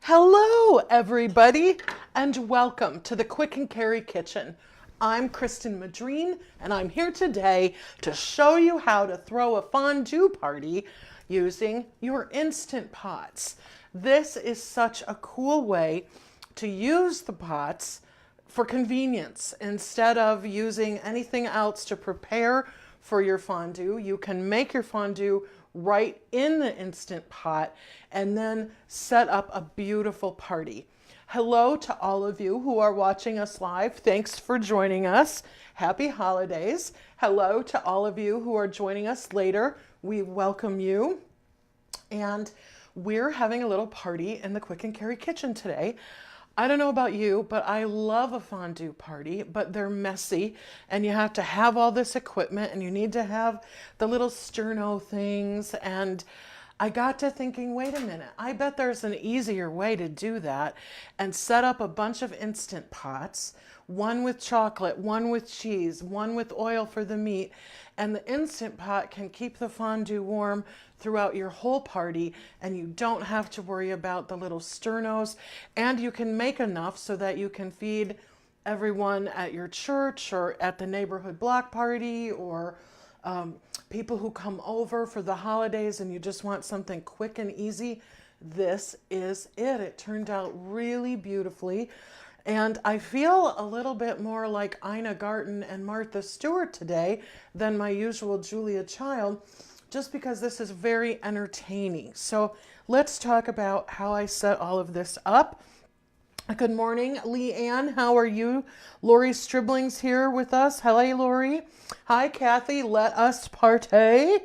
Hello, everybody, and welcome to the Quick and Carry Kitchen. I'm Kristen Madrine, and I'm here today to show you how to throw a fondue party using your Instant Pots. This is such a cool way to use the pots for convenience. Instead of using anything else to prepare for your fondue, you can make your fondue right in the Instant Pot and then set up a beautiful party. Hello to all of you who are watching us live. Thanks for joining us. Happy holidays. Hello to all of you who are joining us later. We welcome you. And we're having a little party in the Quick and Carry Kitchen today. I don't know about you, but I love a fondue party, but they're messy and you have to have all this equipment and you need to have the little sterno things. And I got to thinking, wait a minute, I bet there's an easier way to do that and set up a bunch of Instant Pots, one with chocolate, one with cheese, one with oil for the meat, and the Instant Pot can keep the fondue warm throughout your whole party, and you don't have to worry about the little sternos, and you can make enough so that you can feed everyone at your church or at the neighborhood block party or people who come over for the holidays and you just want something quick and easy. This is it. It turned out really beautifully. And I feel a little bit more like Ina Garten and Martha Stewart today than my usual Julia Child, just because this is very entertaining. So let's talk about how I set all of this up. Good morning, Leanne. How are you? Lori Stribling's here with us. Hello, Lori. Hi, Kathy. Let us partay.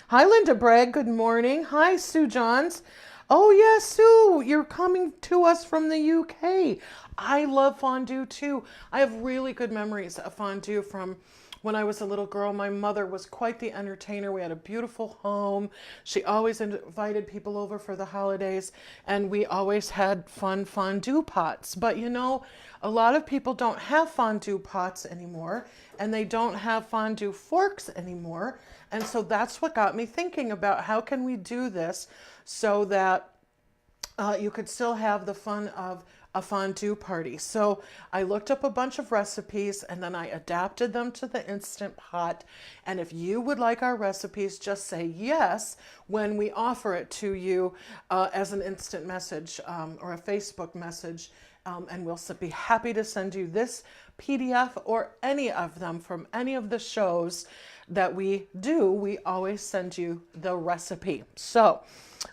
Hi, Linda Bragg. Good morning. Hi, Sue Johns. Oh, yes, Sue, you're coming to us from the UK. I love fondue, too. I have really good memories of fondue from when I was a little girl. My mother was quite the entertainer. We had a beautiful home. She always invited people over for the holidays, and we always had fun fondue pots. But you know, a lot of people don't have fondue pots anymore, and they don't have fondue forks anymore. And so that's what got me thinking about how can we do this so that you could still have the fun of a fondue party. So I looked up a bunch of recipes and then I adapted them to the Instant Pot. And if you would like our recipes, just say yes when we offer it to you as an instant message or a Facebook message. And we'll be happy to send you this PDF or any of them from any of the shows that we do. We always send you the recipe. So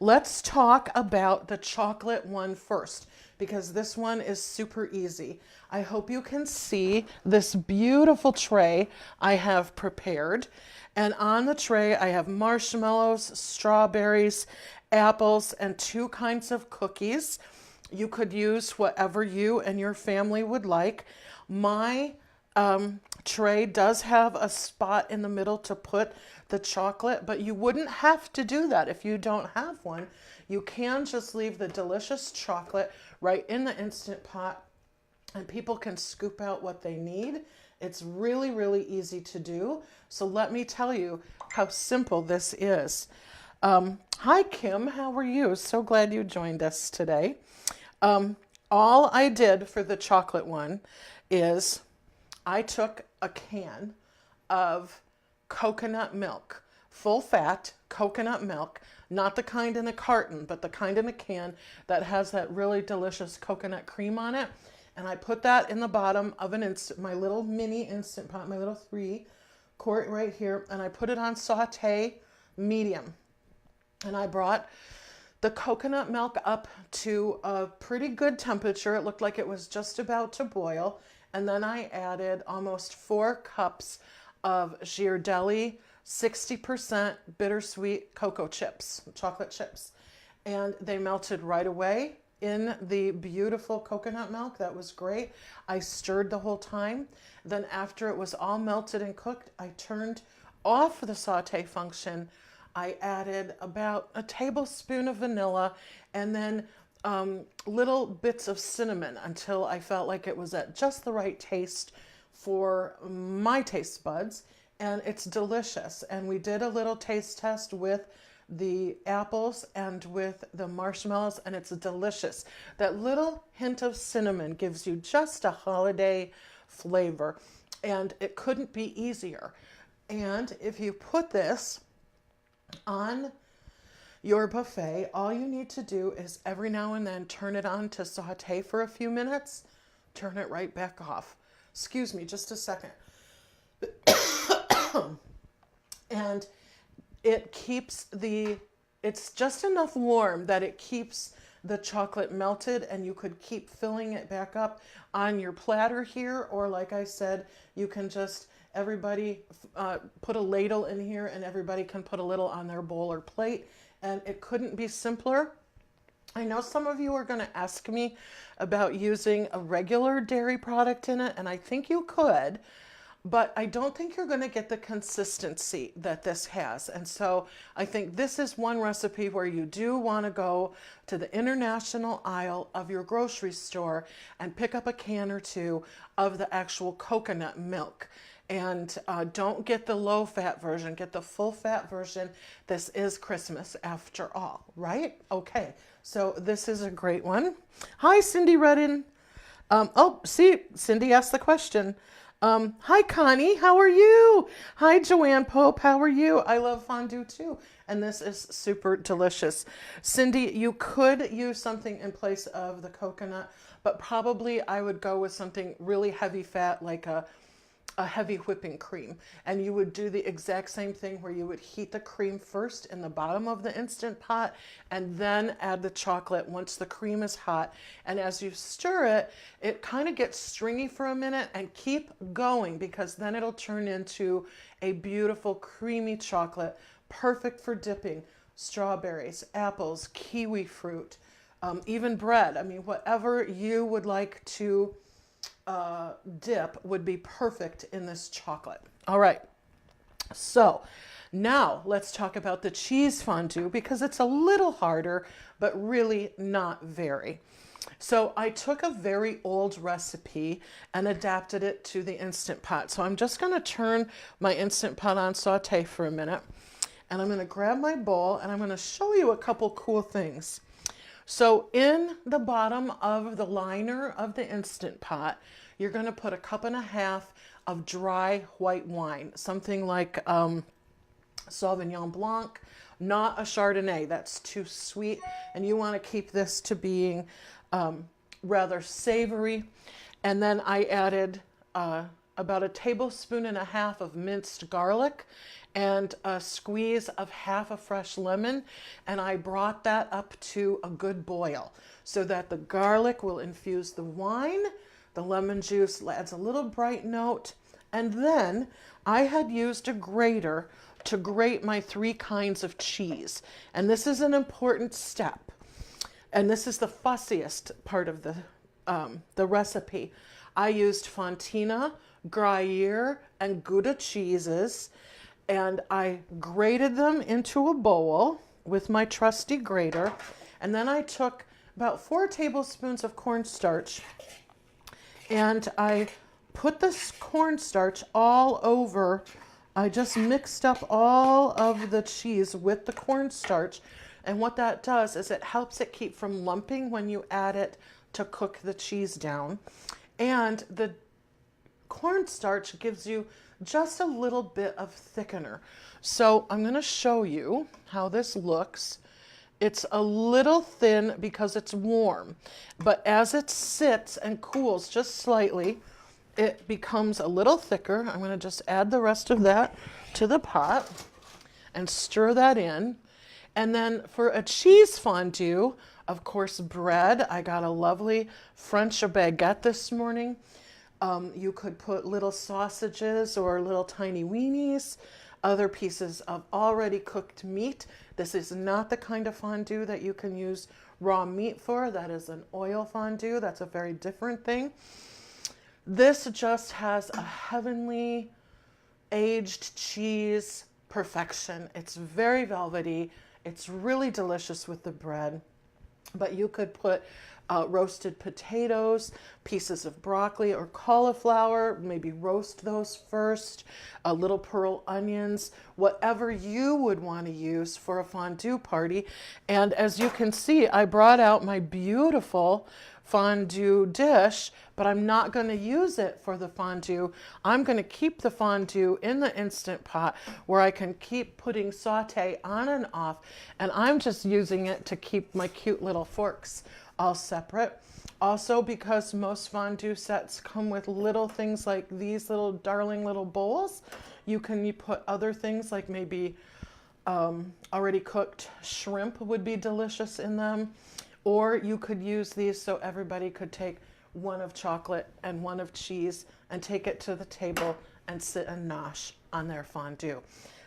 let's talk about the chocolate one first, because this one is super easy. I hope you can see this beautiful tray I have prepared. And on the tray, I have marshmallows, strawberries, apples, and 2 kinds of cookies. You could use whatever you and your family would like. My tray does have a spot in the middle to put the chocolate, but you wouldn't have to do that if you don't have one. You can just leave the delicious chocolate right in the Instant Pot and people can scoop out what they need. It's really, really easy to do. So let me tell you how simple this is. Hi, Kim. How are you? So glad you joined us today. All I did for the chocolate one is I took a can of coconut milk, full fat coconut milk, not the kind in a carton, but the kind in a can that has that really delicious coconut cream on it. And I put that in the bottom of my little mini Instant Pot, my little 3-quart right here, and I put it on sauté medium. And I brought the coconut milk up to a pretty good temperature. It looked like it was just about to boil. And then I added almost 4 cups of Ghirardelli 60% bittersweet cocoa chips, chocolate chips. And they melted right away in the beautiful coconut milk. That was great. I stirred the whole time. Then after it was all melted and cooked, I turned off the saute function. I added about a tablespoon of vanilla and then little bits of cinnamon until I felt like it was at just the right taste for my taste buds. And it's delicious. And we did a little taste test with the apples and with the marshmallows, and it's delicious. That little hint of cinnamon gives you just a holiday flavor, and it couldn't be easier. And if you put this on your buffet, all you need to do is every now and then turn it on to sauté for a few minutes, turn it right back off. Excuse me, just a second. And it keeps it's just enough warm that it keeps the chocolate melted, and you could keep filling it back up on your platter here, or like I said, you can just, everybody put a ladle in here and everybody can put a little on their bowl or plate, and it couldn't be simpler. I know some of you are going to ask me about using a regular dairy product in it, and I think you could, but I don't think you're going to get the consistency that this has. And so I think this is one recipe where you do want to go to the international aisle of your grocery store and pick up a can or two of the actual coconut milk. And don't get the low-fat version, get the full-fat version. This is Christmas after all, right? Okay, so this is a great one. Hi, Cindy Redden. Oh, see, Cindy asked the question. Hi, Connie, how are you? Hi, Joanne Pope, how are you? I love fondue too, and this is super delicious. Cindy, you could use something in place of the coconut, but probably I would go with something really heavy fat, like a heavy whipping cream. And you would do the exact same thing where you would heat the cream first in the bottom of the Instant Pot and then add the chocolate once the cream is hot. And as you stir it, it kind of gets stringy for a minute, and keep going, because then it'll turn into a beautiful creamy chocolate, perfect for dipping strawberries, apples, kiwi fruit, even bread. I mean, whatever you would like to dip would be perfect in this chocolate. All right, so now let's talk about the cheese fondue, because it's a little harder, but really not very. So I took a very old recipe and adapted it to the Instant Pot. So I'm just going to turn my Instant Pot on saute for a minute, and I'm going to grab my bowl and I'm going to show you a couple cool things. So in the bottom of the liner of the Instant Pot, you're going to put a 1.5 cups of dry white wine, something like Sauvignon Blanc, not a Chardonnay. That's too sweet, and you want to keep this to being rather savory. And then I added about 1.5 tablespoons of minced garlic and a squeeze of half a fresh lemon, and I brought that up to a good boil so that the garlic will infuse the wine, the lemon juice adds a little bright note, and then I had used a grater to grate my 3 kinds of cheese. And this is an important step, and this is the fussiest part of the recipe. I used Fontina, Gruyere, and Gouda cheeses, and I grated them into a bowl with my trusty grater. And then I took about 4 tablespoons of cornstarch, and I put this cornstarch all over. I just mixed up all of the cheese with the cornstarch, and what that does is it helps it keep from lumping when you add it to cook the cheese down. And the cornstarch gives you just a little bit of thickener. So I'm going to show you how this looks. It's a little thin because it's warm, but as it sits and cools just slightly, it becomes a little thicker. I'm going to just add the rest of that to the pot and stir that in. And then for a cheese fondue, of course, bread. I got a lovely French baguette this morning. You could put little sausages or little tiny weenies, other pieces of already cooked meat. This is not the kind of fondue that you can use raw meat for. That is an oil fondue. That's a very different thing. This just has a heavenly aged cheese perfection. It's very velvety. It's really delicious with the bread. But you could put roasted potatoes, pieces of broccoli or cauliflower, maybe roast those first, little pearl onions, whatever you would want to use for a fondue party. And as you can see, I brought out my beautiful fondue dish, but I'm not going to use it for the fondue. I'm going to keep the fondue in the Instant Pot where I can keep putting sauté on and off, and I'm just using it to keep my cute little forks all separate. Also, because most fondue sets come with little things like these little darling little bowls, you put other things like maybe already cooked shrimp would be delicious in them. Or you could use these so everybody could take one of chocolate and one of cheese and take it to the table and sit and nosh on their fondue.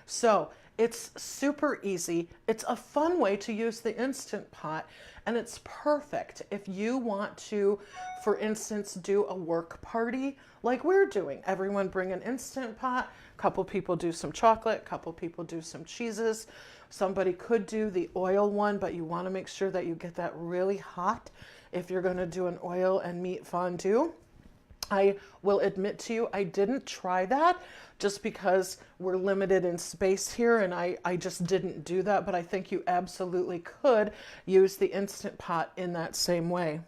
So it's super easy. It's a fun way to use the Instant Pot, and it's perfect if you want to, for instance, do a work party like we're doing. Everyone bring an Instant Pot, a couple people do some chocolate, a couple people do some cheeses. Somebody could do the oil one, but you want to make sure that you get that really hot if you're going to do an oil and meat fondue. I will admit to you, I didn't try that just because we're limited in space here, and I just didn't do that, but I think you absolutely could use the Instant Pot in that same way.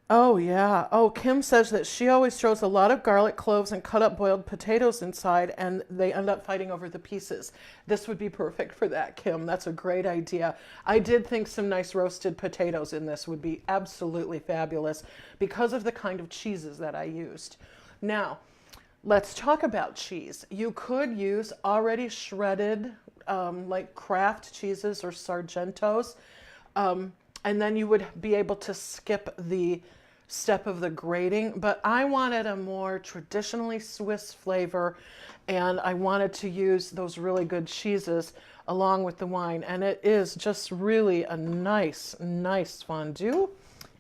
Oh, yeah. Oh, Kim says that she always throws a lot of garlic cloves and cut up boiled potatoes inside, and they end up fighting over the pieces. This would be perfect for that, Kim. That's a great idea. I did think some nice roasted potatoes in this would be absolutely fabulous because of the kind of cheeses that I used. Now, let's talk about cheese. You could use already shredded, like Kraft cheeses or Sargentos, and then you would be able to skip the step of the grating, but I wanted a more traditionally Swiss flavor, and I wanted to use those really good cheeses along with the wine, and it is just really a nice fondue,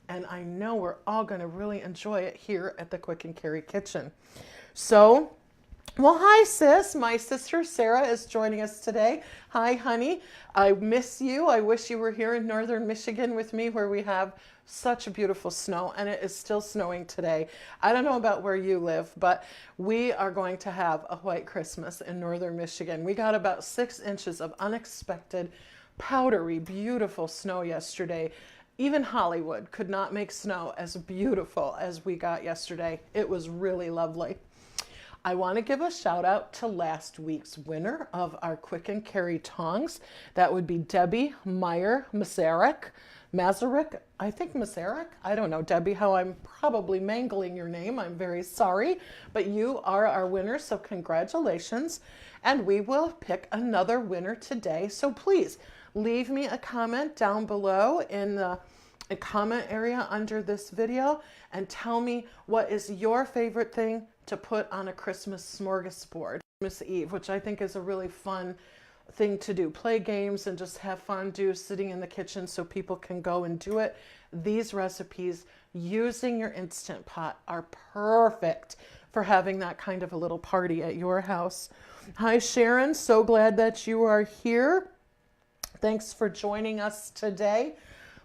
and I know we're all going to really enjoy it here at the Quick and Carry Kitchen. So, well, hi, sis. My sister Sarah is joining us today. Hi, honey. I miss you. I wish you were here in northern Michigan with me where we have such beautiful snow, and it is still snowing today. I don't know about where you live, but we are going to have a white Christmas in northern Michigan. We got about 6 inches of unexpected, powdery, beautiful snow yesterday. Even Hollywood could not make snow as beautiful as we got yesterday. It was really lovely. I want to give a shout out to last week's winner of our Quick and Carry tongs. That would be Debbie Meyer Mazarek. I think Mazarek. I don't know, Debbie, how I'm probably mangling your name. I'm very sorry, but you are our winner, so congratulations. And we will pick another winner today. So please leave me a comment down below in the comment area under this video and tell me what is your favorite thing to put on a Christmas smorgasbord, Christmas Eve, which I think is a really fun thing to do. Play games and just have fondue sitting in the kitchen so people can go and do it. These recipes using your Instant Pot are perfect for having that kind of a little party at your house. Hi, Sharon. So glad that you are here. Thanks for joining us today.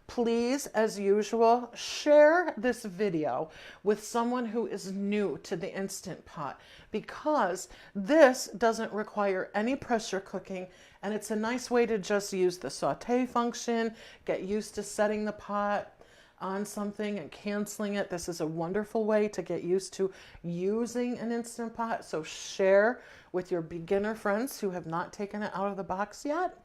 Please, as usual, share this video with someone who is new to the Instant Pot, because this doesn't require any pressure cooking, and it's a nice way to just use the saute function, get used to setting the pot on something and canceling it. This is a wonderful way to get used to using an Instant Pot. So share with your beginner friends who have not taken it out of the box yet.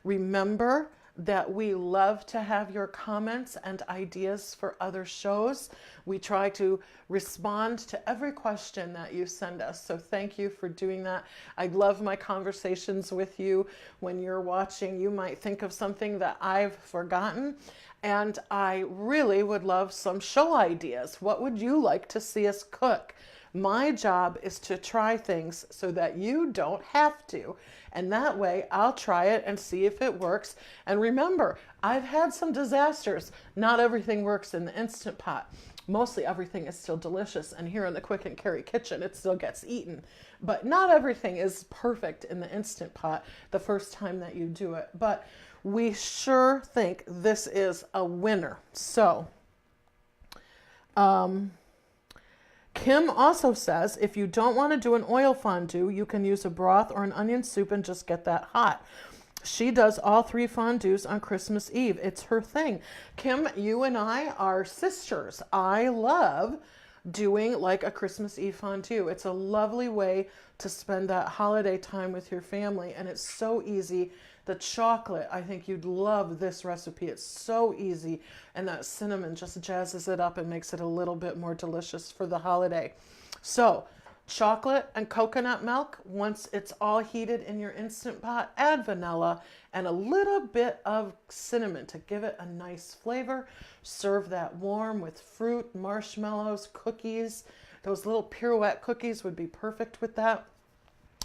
Remember that we love to have your comments and ideas for other shows. We try to respond to every question that you send us, so thank you for doing that. I love my conversations with you. When you're watching, you might think of something that I've forgotten, and I really would love some show ideas. What would you like to see us cook? My job is to try things so that you don't have to. And that way I'll try it and see if it works. And remember, I've had some disasters. Not everything works in the Instant Pot. mostly everything is still delicious. And here in the Quick and Carry kitchen, it still gets eaten. But not everything is perfect in the Instant Pot the first time that you do it. But we sure think this is a winner. So, Kim also says if you don't want to do an oil fondue, you can use a broth or an onion soup and just get that hot. She does all 3 fondues on Christmas Eve. It's her thing. Kim, you and I are sisters. I love doing like a Christmas Eve fondue. It's a lovely way to spend that holiday time with your family, and it's so easy. The chocolate, I think you'd love this recipe. It's so easy, and that cinnamon just jazzes it up and makes it a little bit more delicious for the holiday. So, chocolate and coconut milk, once it's all heated in your Instant Pot, add vanilla and a little bit of cinnamon to give it a nice flavor. Serve that warm with fruit, marshmallows, cookies. Those little pirouette cookies would be perfect with that.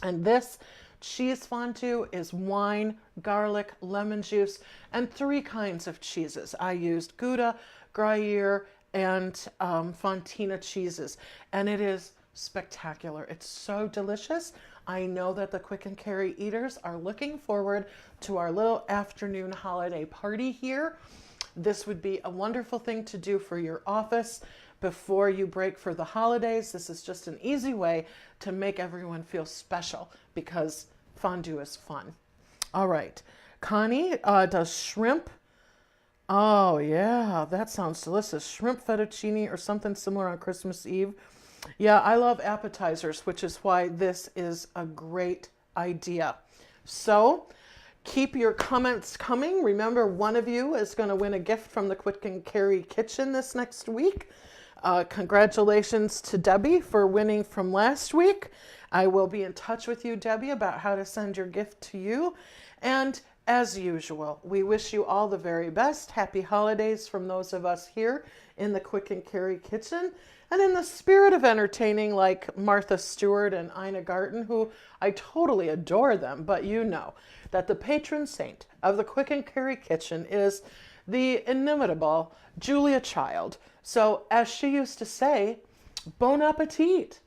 And this cheese fondue is wine, garlic, lemon juice, and 3 kinds of cheeses. I used Gouda, Gruyere, and Fontina cheeses, and it is spectacular. It's so delicious. I know that the Quick and Carry eaters are looking forward to our little afternoon holiday party here. This would be a wonderful thing to do for your office before you break for the holidays. This is just an easy way to make everyone feel special because fondue is fun. All right. Connie does shrimp. Oh, yeah, that sounds delicious. Shrimp fettuccine or something similar on Christmas Eve. Yeah, I love appetizers, which is why this is a great idea. So keep your comments coming. Remember, one of you is going to win a gift from the Quick and Carry kitchen this next week. Congratulations to Debbie for winning from last week. I will be in touch with you, Debbie, about how to send your gift to you. And as usual, we wish you all the very best. Happy holidays from those of us here in the Quick and Carry kitchen. And in the spirit of entertaining like Martha Stewart and Ina Garten, who I totally adore them, but you know that the patron saint of the Quick and Carry kitchen is the inimitable Julia Child. So as she used to say, bon appetit.